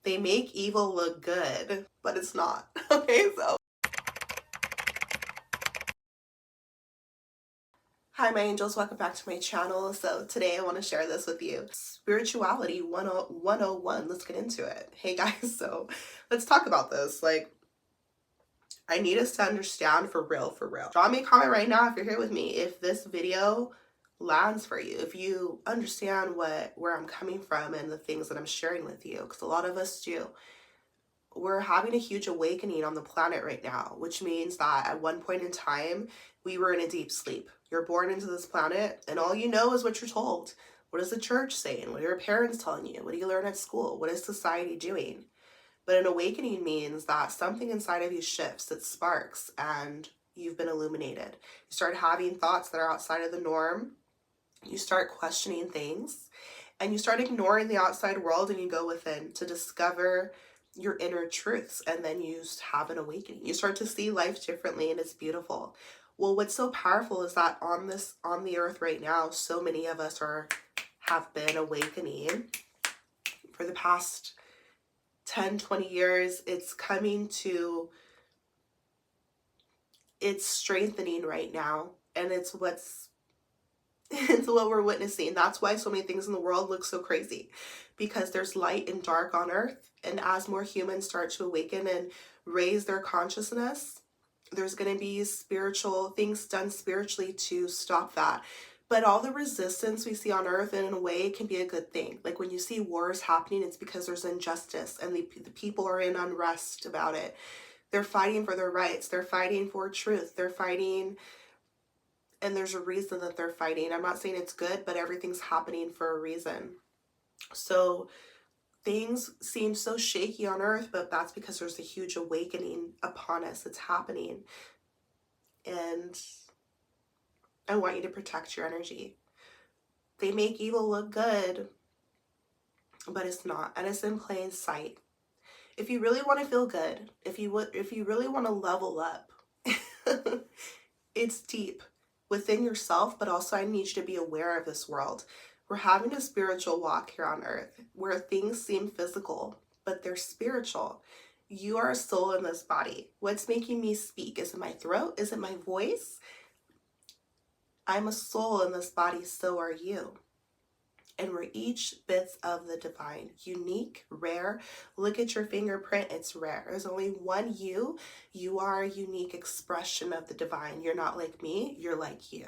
They make evil look good, but it's not. Okay, so hi, my angels, welcome back to my channel. So today I want to share this with you. Spirituality 101. Let's get into it. Hey guys, so let's talk about this. Like, I need us to understand for real, for real. Drop me a comment right now if you're here with me, if this video lands for you, if you understand where I'm coming from and the things that I'm sharing with you, because a lot of us do. We're having a huge awakening on the planet right now, which means that at one point in time, we were in a deep sleep. You're born into this planet, and all you know is what you're told. What is the church saying? What are your parents telling you? What do you learn at school? What is society doing? But an awakening means that something inside of you shifts, it sparks, and you've been illuminated. You start having thoughts that are outside of the norm. You start questioning things, and you start ignoring the outside world, and you go within to discover your inner truths, and then you have an awakening. You start to see life differently, and it's beautiful. Well, what's so powerful is that on the earth right now, so many of us have been awakening for the past 10, 20 years. It's strengthening right now, and it's what we're witnessing. That's why so many things in the world look so crazy, because there's light and dark on earth, and as more humans start to awaken and raise their consciousness, there's going to be spiritual things done spiritually to stop that. But all the resistance we see on earth, in a way, can be a good thing. Like when you see wars happening, it's because there's injustice, and the people are in unrest about it. They're fighting for their rights. They're fighting for truth. They're fighting, and there's a reason that they're fighting. I'm not saying it's good, but everything's happening for a reason. So things seem so shaky on earth, but that's because there's a huge awakening upon us. It's happening. And I want you to protect your energy. They make evil look good, but it's not, and it's in plain sight. If you really want to feel good, if you really want to level up, it's deep within yourself, but also I need you to be aware of this world. We're having a spiritual walk here on earth where things seem physical, but they're spiritual. You are a soul in this body. What's making me speak? Is it my throat? Is it my voice? I'm a soul in this body, so are you. And we're each bits of the divine, unique, rare. Look at your fingerprint, it's rare. There's only one you. You are a unique expression of the divine. You're not like me, you're like you.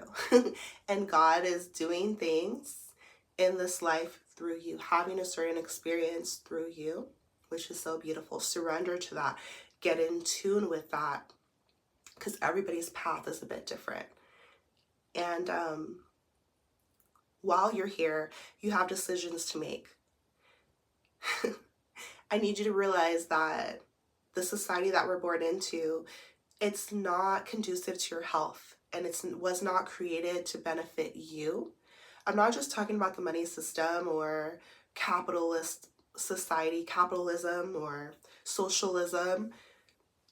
And God is doing things in this life through you, having a certain experience through you, which is so beautiful. Surrender to that. Get in tune with that, because everybody's path is a bit different. And while you're here, you have decisions to make. I need you to realize that the society that we're born into, it's not conducive to your health, and it was not created to benefit you. I'm not just talking about the money system or capitalist society, capitalism or socialism,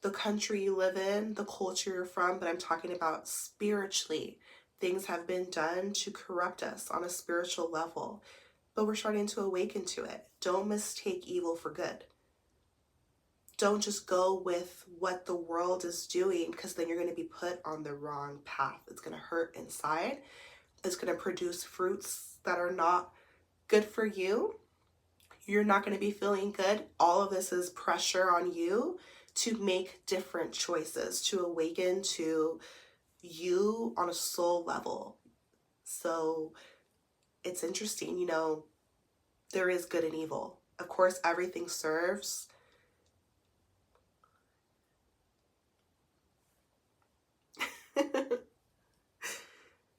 the country you live in, the culture you're from, but I'm talking about spiritually. Things have been done to corrupt us on a spiritual level, but we're starting to awaken to it. Don't mistake evil for good. Don't just go with what the world is doing, because then you're going to be put on the wrong path. It's going to hurt inside. It's going to produce fruits that are not good for you. You're not going to be feeling good. All of this is pressure on you to make different choices, to awaken to you on a soul level. So it's interesting, you know, there is good and evil. Of course, everything serves.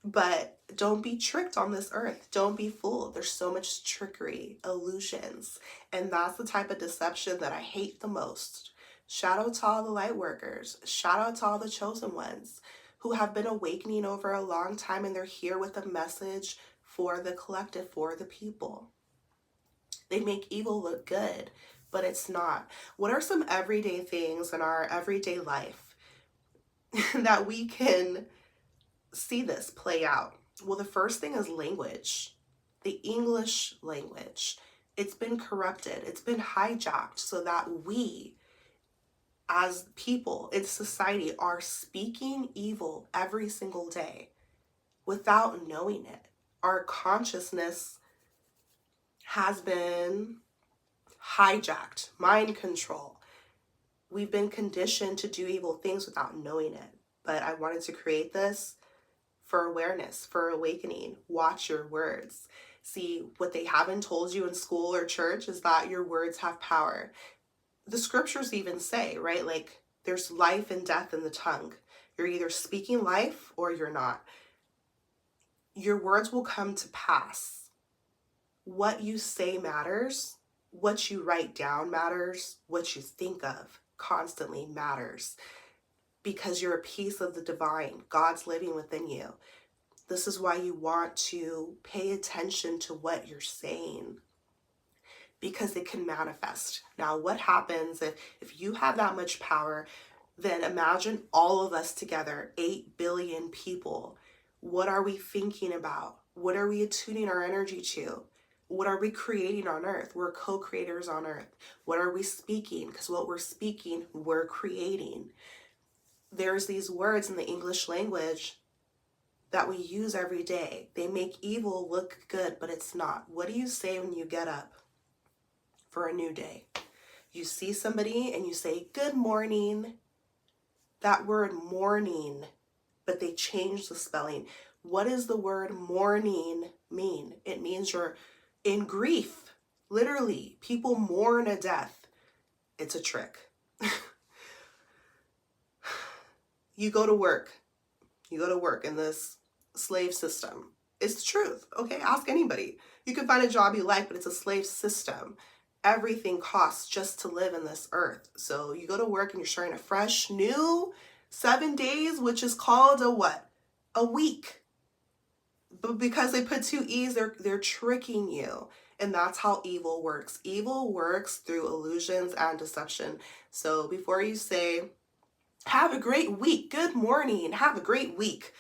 But don't be tricked on this earth. Don't be fooled. There's so much trickery, illusions, and that's the type of deception that I hate the most. Shout out to all the light workers. Shout out to all the chosen ones who have been awakening over a long time, and they're here with a message for the collective, for the people. They make evil look good, but it's not. What are some everyday things in our everyday life that we can see this play out? Well, the first thing is language. The English language It's been corrupted. It's been hijacked so that we, as people in society, are speaking evil every single day without knowing it. Our consciousness has been hijacked, mind control. We've been conditioned to do evil things without knowing it. But I wanted to create this for awareness, for awakening. Watch your words. See, what they haven't told you in school or church is that your words have power. The scriptures even say, right? Like, there's life and death in the tongue. You're either speaking life or you're not. Your words will come to pass. What you say matters. What you write down matters. What you think of constantly matters. Because you're a piece of the divine. God's living within you. This is why you want to pay attention to what you're saying, because it can manifest. Now, what happens if you have that much power? Then imagine all of us together, 8 billion people. What are we thinking about? What are we attuning our energy to? What are we creating on earth? We're co-creators on earth. What are we speaking? Because what we're speaking, we're creating. There's these words in the English language that we use every day. They make evil look good, but it's not. What do you say when you get up for a new day? You see somebody and you say, good morning. That word morning, but they change the spelling. What does the word mourning mean? It means you're in grief. Literally, people mourn a death. It's a trick. You go to work. You go to work in this slave system. It's the truth. Okay, ask anybody. You can find a job you like, but it's a slave system. Everything costs just to live in this earth. So you go to work and you're starting a fresh, new 7 days, which is called a what? A week. But because they put 2 E's, they're tricking you. And that's how evil works. Evil works through illusions and deception. So before you say, have a great week, good morning, have a great week,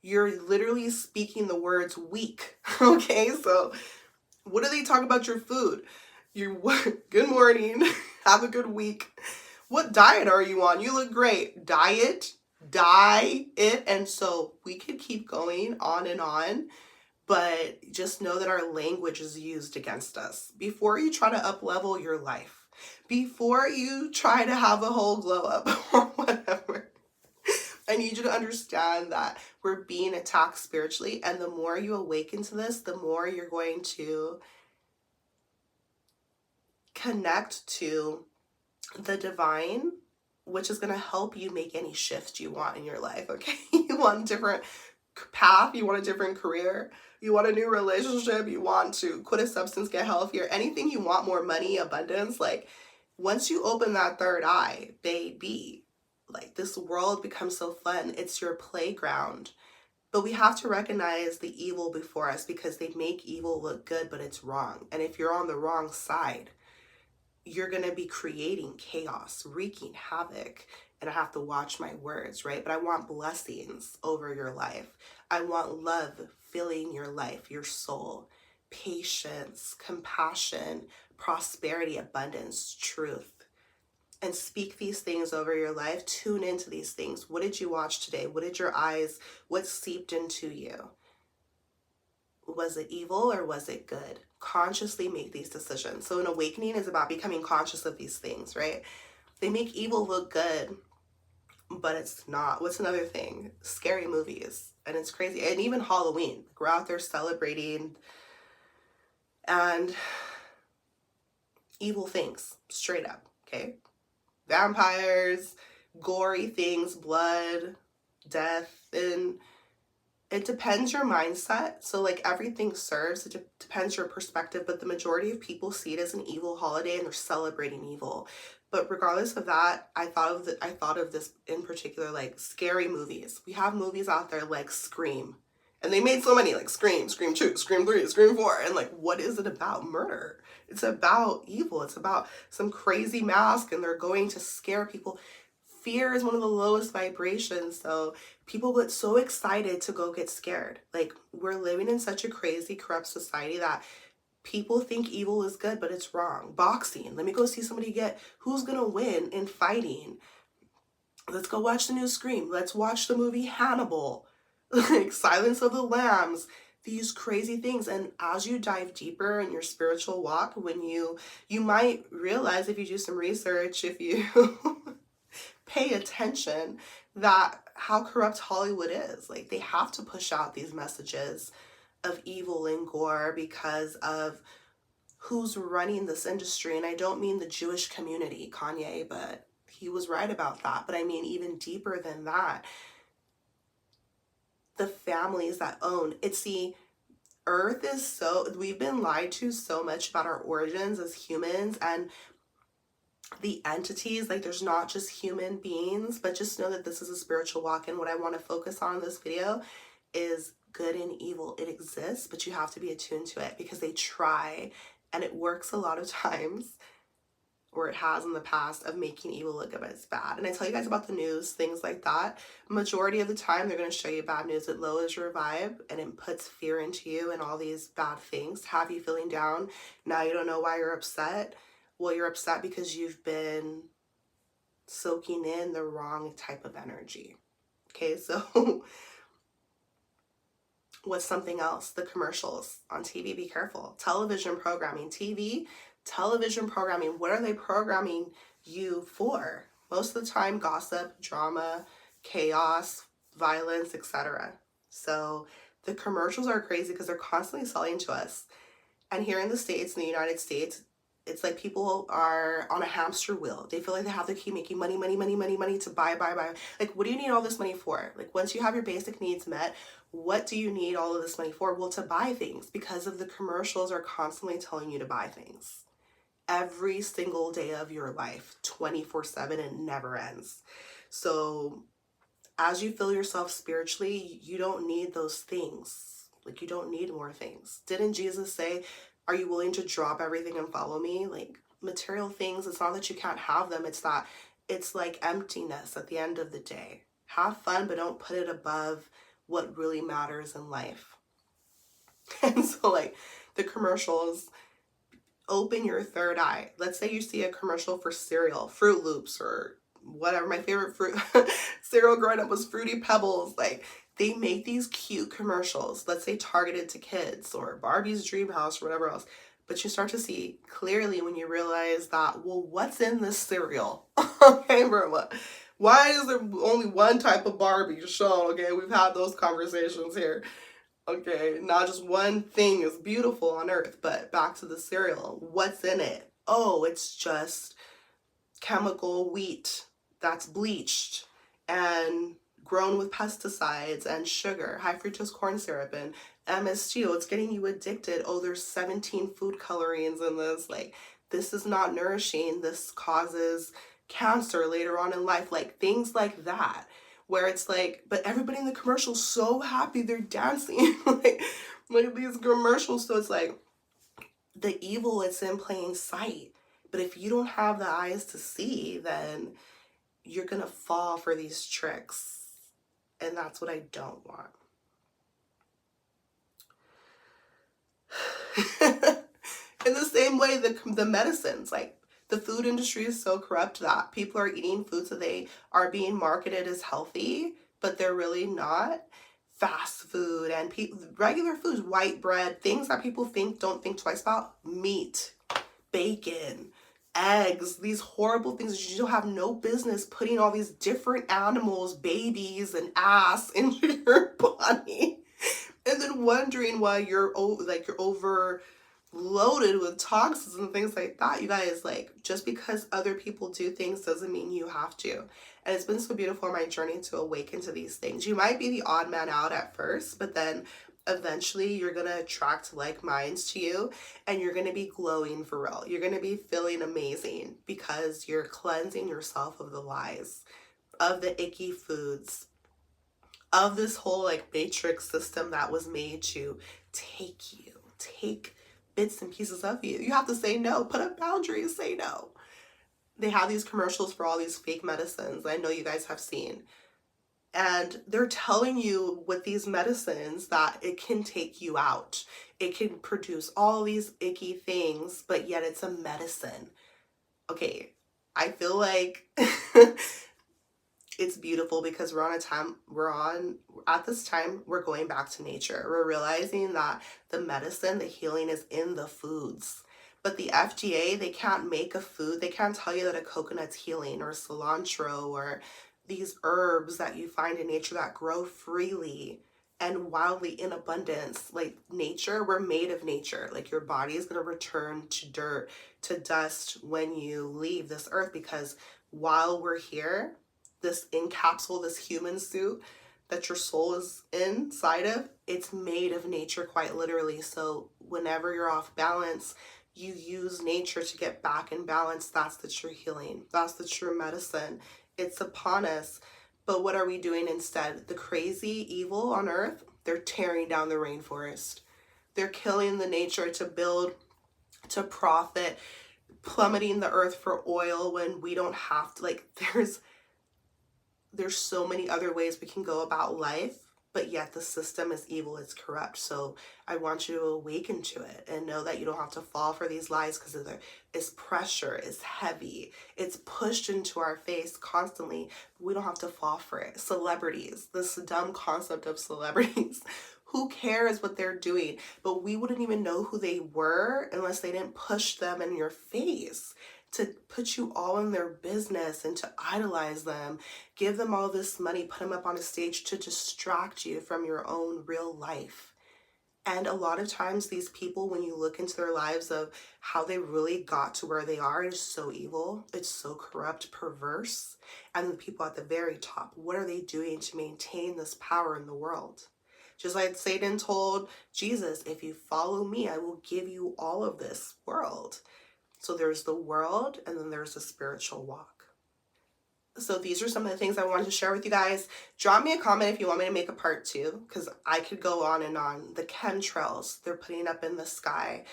you're literally speaking the words week. Okay, so what do they talk about your food? Good morning, have a good week. What diet are you on? You look great. Diet, and so we could keep going on, but just know that our language is used against us. Before you try to up-level your life, before you try to have a whole glow up or whatever, I need you to understand that we're being attacked spiritually, and the more you awaken to this, the more you're going to connect to the divine, which is going to help you make any shift you want in your life, okay? You want a different path, you want a different career, you want a new relationship, you want to quit a substance, get healthier, anything you want, more money, abundance, like once you open that third eye, baby, like this world becomes so fun. It's your playground. But we have to recognize the evil before us, because they make evil look good, but it's wrong. And if you're on the wrong side, you're going to be creating chaos, wreaking havoc. And I have to watch my words, right? But I want blessings over your life. I want love filling your life, your soul, patience, compassion, prosperity, abundance, truth. And speak these things over your life. Tune into these things. What did you watch today? What did your eyes, what seeped into you? Was it evil or was it good? Consciously make these decisions. So an awakening is about becoming conscious of these things, right? They make evil look good, but it's not. What's another thing? Scary movies. And it's crazy. And even Halloween. We're out there celebrating and evil things, straight up, okay? Vampires, gory things, blood, death, and it depends your mindset. So like everything serves, it depends your perspective, but the majority of people see it as an evil holiday and they're celebrating evil. But regardless of that, I thought of this in particular, like scary movies. We have movies out there like Scream. And they made so many, like Scream, Scream 2, Scream 3, Scream 4. And like, what is it about? Murder. It's about evil. It's about some crazy mask and they're going to scare people. Fear is one of the lowest vibrations. So people get so excited to go get scared. Like, we're living in such a crazy, corrupt society that People think evil is good, but it's wrong. Boxing. Let me go see somebody get, who's gonna win in fighting. Let's go watch the new Scream. Let's watch the movie Hannibal. Like Silence of the Lambs. These crazy things. And as you dive deeper in your spiritual walk, when you might realize, if you do some research, if you pay attention, that how corrupt Hollywood is. Like, they have to push out these messages of evil and gore because of who's running this industry. And I don't mean the Jewish community, Kanye, but he was right about that. But I mean, even deeper than that, the families that own. It's the earth is so, we've been lied to so much about our origins as humans and the entities. Like, there's not just human beings, but just know that this is a spiritual walk. And what I want to focus on in this video is good and evil. It exists, but you have to be attuned to it because they try, and it works a lot of times, or it has in the past, of making evil look good as bad. And I tell you guys about the news, things like that. Majority of the time, they're going to show you bad news. It lowers your vibe and it puts fear into you and all these bad things, have you feeling down. Now you don't know why you're upset. Well, you're upset because you've been soaking in the wrong type of energy. Okay, so what's something else? The commercials on TV, be careful. Television programming, television programming, what are they programming you for? Most of the time, gossip, drama, chaos, violence, etc. So the commercials are crazy because they're constantly selling to us. And here in the States, in the United States, it's like people are on a hamster wheel. They feel like they have to keep making money to buy. Like, what do you need all this money for? Like, once you have your basic needs met, what do you need all of this money for? Well, to buy things, because of the commercials are constantly telling you to buy things. Every single day of your life, 24/7, and never ends. So as you feel yourself spiritually, you don't need those things. Like, you don't need more things. Didn't Jesus say, are you willing to drop everything and follow me? Like, material things, it's not that you can't have them. It's that it's like emptiness at the end of the day. Have fun, but don't put it above what really matters in life. And so, like, the commercials, open your third eye. Let's say you see a commercial for cereal, Fruit Loops or whatever. My favorite fruit cereal growing up was Fruity Pebbles. Like, they make these cute commercials, let's say targeted to kids or Barbie's Dream House or whatever else. But you start to see clearly when you realize that, well, what's in this cereal? Okay, bro, why is there only one type of Barbie shown? Okay, we've had those conversations here. Okay, not just one thing is beautiful on earth, but back to the cereal. What's in it? Oh, it's just chemical wheat that's bleached and grown with pesticides and sugar, high fructose corn syrup and MSG. It's getting you addicted. Oh, there's 17 food colorings in this. Like, this is not nourishing. This causes cancer later on in life. Like, things like that, where it's like, but everybody in the commercial's so happy, they're dancing. like these commercials. So it's like, the evil, it's in plain sight. But if you don't have the eyes to see, then you're gonna fall for these tricks. And that's what I don't want. In the same way, the medicines, like, the food industry is so corrupt that people are eating foods that they are being marketed as healthy, but they're really not. Fast food and regular foods, white bread, things that people don't think twice about. Meat, bacon, eggs, these horrible things that you don't have no business putting all these different animals, babies, and ass into your body. And then wondering why you're overloaded with toxins and things like that. You guys, like, just because other people do things doesn't mean you have to. And it's been so beautiful on my journey to awaken to these things. You might be the odd man out at first, but then eventually you're going to attract like minds to you and you're going to be glowing for real. You're going to be feeling amazing because you're cleansing yourself of the lies, of the icky foods, of this whole like matrix system that was made to take bits and pieces of you. You have to say no, put up boundaries, say no. They have these commercials for all these fake medicines I know you guys have seen. And they're telling you with these medicines that it can take you out. It can produce all these icky things, but yet it's a medicine. Okay, I feel like it's beautiful because at this time, we're going back to nature. We're realizing that the medicine, the healing is in the foods. But the FDA, they can't make a food. They can't tell you that a coconut's healing or cilantro or these herbs that you find in nature that grow freely and wildly in abundance. Like nature, we're made of nature. Like your body is going to return to dirt, to dust when you leave this earth, because while we're here, this encapsule, this human suit that your soul is inside of, it's made of nature quite literally. So whenever you're off balance, you use nature to get back in balance. That's the true healing. That's the true medicine. It's upon us. But what are we doing instead? The crazy evil on earth, they're tearing down the rainforest. They're killing the nature to build, to profit, plummeting the earth for oil when we don't have to. Like, there's so many other ways we can go about life, but yet the system is evil, it's corrupt. So I want you to awaken to it and know that you don't have to fall for these lies, because it's pressure, it's heavy, it's pushed into our face constantly. We don't have to fall for it. Celebrities, this dumb concept of celebrities. Who cares what they're doing? But we wouldn't even know who they were unless they didn't push them in your face, to put you all in their business and to idolize them, give them all this money, put them up on a stage to distract you from your own real life. And a lot of times these people, when you look into their lives of how they really got to where they are, it is so evil, it's so corrupt, perverse. And the people at the very top, what are they doing to maintain this power in the world? Just like Satan told Jesus, if you follow me, I will give you all of this world. So there's the world, and then there's the spiritual walk. So these are some of the things I wanted to share with you guys. Drop me a comment if you want me to make a part 2, because I could go on and on. The chemtrails they're putting up in the sky,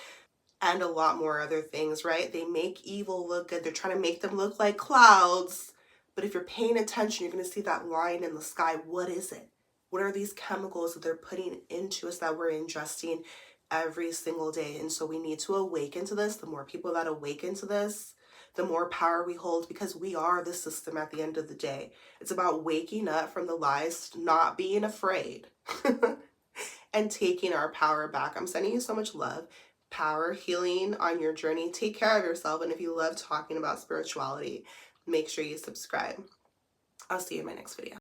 and a lot more other things, right? They make evil look good. They're trying to make them look like clouds. But if you're paying attention, you're going to see that line in the sky. What is it? What are these chemicals that they're putting into us that we're ingesting every single day? And so we need to awaken to this. The more people that awaken to this, the more power we hold, because we are the system at the end of the day. It's about waking up from the lies, not being afraid, and taking our power back. I'm sending you so much love, power, healing on your journey. Take care of yourself. And if you love talking about spirituality, make sure you subscribe. I'll see you in my next video.